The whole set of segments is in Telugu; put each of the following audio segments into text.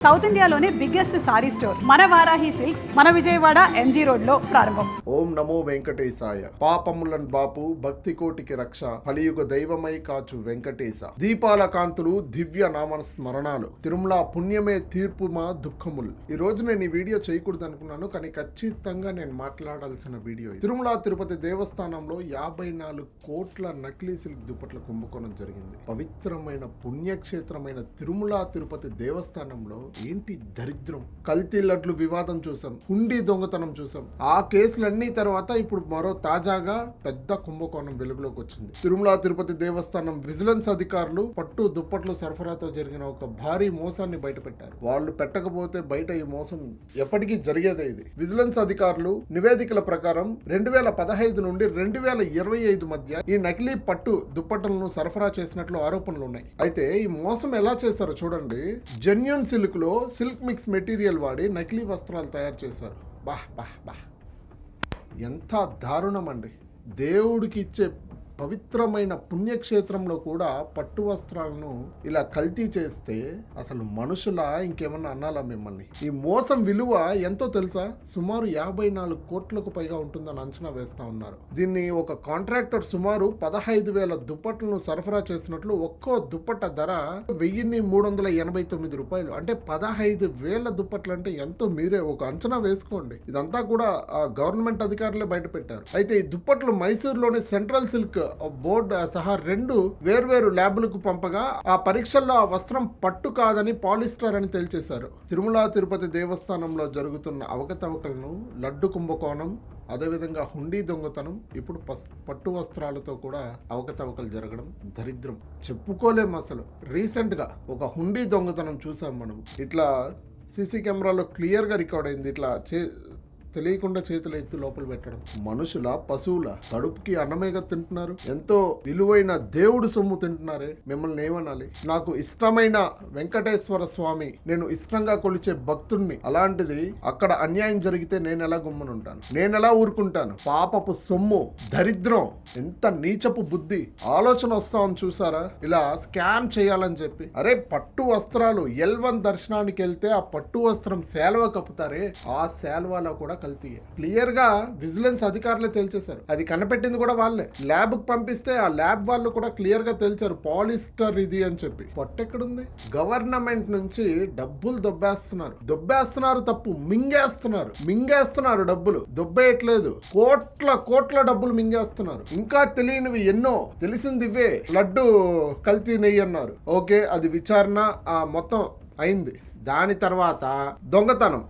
సౌత్ ఇండియాలోనే బిగ్గెస్ట్ సారీ స్టోర్ మన వారాహి సిల్క్స్ మన విజయవాడ ఎంజీ రోడ్ లో ప్రారంభం. ఓం నమో వెంకటేశాయ. పాపములన్ బాపు భక్తి కోటికి రక్ష కలియుగ దైవమై కాచు వెంకటేశ. దీపాల కాంతులు దివ్య నామ స్మరణాలు తిరుమల పుణ్యమే తీర్పు మా దుఃఖములు. ఈ రోజు నేను ఈ వీడియో చేయకూడదు అనుకున్నాను, కానీ ఖచ్చితంగా నేను మాట్లాడాల్సిన వీడియో. తిరుమల తిరుపతి దేవస్థానంలో 54 కోట్ల నకిలీ సిల్క్ దుప్పట్ల కుంభకోణం జరిగింది. పవిత్రమైన పుణ్యక్షేత్రమైన తిరుమల తిరుపతి దేవస్థానంలో ఏంటి దరిద్రం. కల్తీ లడ్లు వివాదం చూసాం, హుండీ దొంగతనం చూసాం. ఆ కేసులన్నీ తర్వాత ఇప్పుడు మరో తాజాగా పెద్ద కుంభకోణం వెలుగులోకి వచ్చింది. తిరుమల తిరుపతి దేవస్థానం విజిలెన్స్ అధికారులు పట్టు దుప్పట్లు సరఫరాతో జరిగిన ఒక భారీ మోసాన్ని బయటపెట్టారు. వాళ్ళు పెట్టకపోతే బయట ఈ మోసం ఎప్పటికీ జరిగేదే. ఇది విజిలెన్స్ అధికారులు నివేదికల ప్రకారం 2015 నుండి 2025 మధ్య ఈ నకిలీ పట్టు దుప్పట్లను సరఫరా చేసినట్లు ఆరోపణలు ఉన్నాయి. అయితే ఈ మోసం ఎలా చేశారో చూడండి. జెన్యూన్ సిల్క్ లో సిల్క్ మిక్స్ మెటీరియల్ వాడి నకిలీ వస్త్రాలు తయారు చేశారు. ఎంత దారుణం అండి. దేవుడికి ఇచ్చే పవిత్రమైన పుణ్యక్షేత్రంలో కూడా పట్టు వస్త్రాలను ఇలా కల్తీ చేస్తే అసలు మనుషుల ఇంకేమన్నా అన్నాలా మిమ్మల్ని? ఈ మోసం విలువ ఎంతో తెలుసా? సుమారు 54 కోట్లకు పైగా ఉంటుందని అంచనా వేస్తా ఉన్నారు. దీన్ని ఒక కాంట్రాక్టర్ సుమారు 15,000 దుప్పట్లను సరఫరా చేసినట్లు ఒక్కో దుప్పట్ట ధర 1,389 రూపాయలు. అంటే 15,000 దుప్పట్లు అంటే ఎంతో మీరే ఒక అంచనా వేసుకోండి. ఇదంతా కూడా ఆ గవర్నమెంట్ అధికారులే బయట పెట్టారు. అయితే ఈ దుప్పట్లు మైసూరులోని సెంట్రల్ సిల్క్ బోర్డు సహా 2 వేర్వేరు ల్యాబులకు పంపగా ఆ పరీక్షల్లో ఆ వస్త్రం పట్టు కాదని పాలిస్టర్ అని తేల్చేశారు. తిరుమల తిరుపతి దేవస్థానంలో జరుగుతున్న అవకతవకలను, లడ్డు కుంభకోణం, అదేవిధంగా హుండీ దొంగతనం, ఇప్పుడు పట్టు వస్త్రాలతో కూడా అవకతవకలు జరగడం దరిద్రం చెప్పుకోలేం అసలు. రీసెంట్గా ఒక హుండీ దొంగతనం చూసాం మనం. ఇట్లా సీసీ కెమెరాలో క్లియర్గా రికార్డ్ అయింది. ఇట్లా తెలియకుండా చేతులు ఎత్తి లోపల పెట్టడం. మనుషుల పశువుల కడుపుకి అన్నమేగా తింటున్నారు. ఎంతో విలువైన దేవుడు సొమ్ము తింటున్నారే. మిమ్మల్ని ఏమనాలి? నాకు ఇష్టమైన వెంకటేశ్వర స్వామి, నేను ఇష్టంగా కొలిచే భక్తుడిని. అలాంటిది అక్కడ అన్యాయం జరిగితే నేను ఎలా గుమ్మనుంటాను? నేను ఎలా ఊరుకుంటాను? పాపపు సొమ్ము, దరిద్రం, ఎంత నీచపు బుద్ధి, ఆలోచన వస్తామని చూసారా? ఇలా స్కామ్ చేయాలని చెప్పి. అరే పట్టు వస్త్రాలు L1 దర్శనానికి వెళ్తే ఆ పట్టు వస్త్రం శాలువ కప్పుతారే, ఆ శాలువలో కూడా కల్తీ. క్లియర్ గా విజిలెన్స్ అధికారులే తేల్చేశారు. అది కనిపెట్టింది కూడా వాళ్ళే. ల్యాబ్ కు పంపిస్తే ఆ ల్యాబ్ వాళ్ళు కూడా క్లియర్ గా తేల్చారు పాలిస్టర్ ఇది అని చెప్పి. పొట్టెక్కడుంది? గవర్నమెంట్ నుంచి డబ్బులు దొబ్బేస్తున్నారు తప్పు, మింగేస్తున్నారు డబ్బులు, దొబ్బేయట్లేదు. కోట్ల డబ్బులు మింగేస్తున్నారు. ఇంకా తెలియనివి ఎన్నో, తెలిసింది ఇవే. లడ్డు కల్తీ నెయ్యి అన్నారు. ఓకే, అది విచారణ మొత్తం అయింది. దాని తర్వాత దొంగతనం,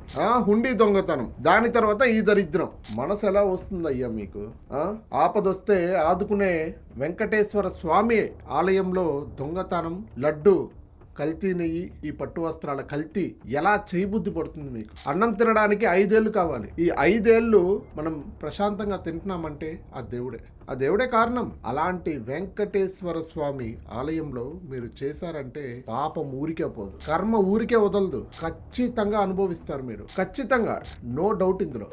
హుండీ దొంగతనం, దాని తర్వాత ఈ దరిద్రం. మనసు ఎలా వస్తుందయ్యా మీకు? ఆపదొస్తే ఆదుకునే వెంకటేశ్వర స్వామి ఆలయంలో దొంగతనం, లడ్డు కల్తీ నెయ్యి, ఈ పట్టు వస్త్రాల కల్తీ ఎలా చేయబుద్ధి పడుతుంది మీకు? అన్నం తినడానికి 5 ఏళ్ళు కావాలి. ఈ 5 ఏళ్ళు మనం ప్రశాంతంగా తింటున్నామంటే ఆ దేవుడే కారణం. అలాంటి వెంకటేశ్వర స్వామి ఆలయంలో మీరు చేశారంటే పాపం ఊరికే పోదు, కర్మ ఊరికే వదలదు. ఖచ్చితంగా అనుభవిస్తారు మీరు, ఖచ్చితంగా, నో డౌట్ ఇందులో.